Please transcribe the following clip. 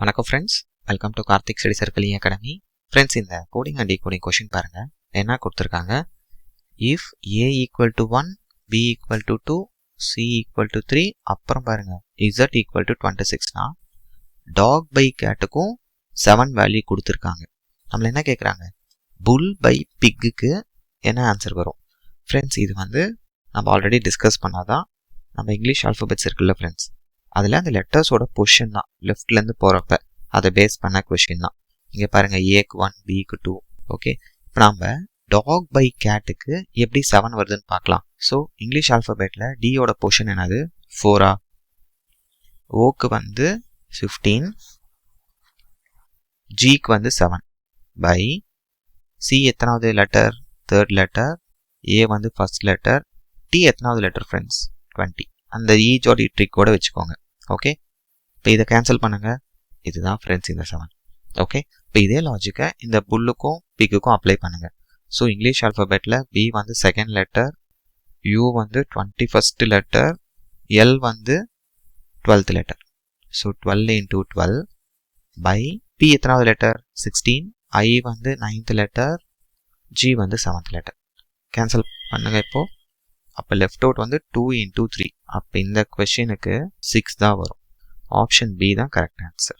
வணக்கம் friends, welcome to Karthik study circle academy. Friends, இந்த coding and decoding question பாருங்கள். என்ன கொடுத்துருக்காங்க? If A equal to 1, B equal to 2, C equal to 3, அப்புறம் பாருங்கள் இசட் ஈக்குவல் டு 26னா டாக் பை கேட்டுக்கும் 7 வேல்யூ கொடுத்துருக்காங்க. நம்மள என்ன கேட்குறாங்க? புல் பை பிக்குக்கு என்ன ஆன்சர் வரும்? ஃப்ரெண்ட்ஸ், இது நம்ம ஆல்ரெடி டிஸ்கஸ் பண்ணாதான் நம்ம இங்கிலீஷ் ஆல்ஃபபெட்ஸ் இருக்குல்ல ஃப்ரெண்ட்ஸ், அதில் அந்த லெட்டர்ஸோட பொசிஷன் தான் லெஃப்ட்லேருந்து போகிறப்ப அதை பேஸ் பண்ண கொஷின் தான். இங்கே பாருங்கள், ஏக்கு 1, பிக்கு 2. ஓகே, இப்போ நாம் டாக் பை கேட்டுக்கு எப்படி 7 வருதுன்னு பார்க்கலாம். ஸோ இங்கிலீஷ் ஆல்ஃபபெட்டில் டியோட பொசிஷன் என்னது? 4. ஓக்கு 15, ஜிக்கு 7 பை சி எத்தனாவது letter? 3rd letter. A first letter. T எத்தனாவது லெட்டர் ஃப்ரெண்ட்ஸ்? 20. அந்த ஈஜோட ட்ரிக்கோட வச்சுக்கோங்க. ஓகே, இப்போ இதை கேன்சல் பண்ணுங்கள். இதுதான் ஃப்ரெண்ட்ஸ் இந்த 7. ஓகே, இப்போ இதே லாஜிக்கை இந்த புல்லுக்கும் பிக்குக்கும் அப்ளை பண்ணுங்கள். ஸோ இங்கிலீஷ் ஆல்ஃபபெட்டில் B 2nd letter, U 21st letter, L 12th letter. So 12 into 12 by P எத்தனாவது letter? 16. I 9th letter, G 7th letter. Cancel பண்ணுங்கள் இப்போது. அப்போ லெஃப்ட் அவுட் 2 into 3. அப்போ இந்த கொஷினுக்கு 6 தான் வரும். ஆப்ஷன் பி தான் கரெக்ட் ஆன்சர்.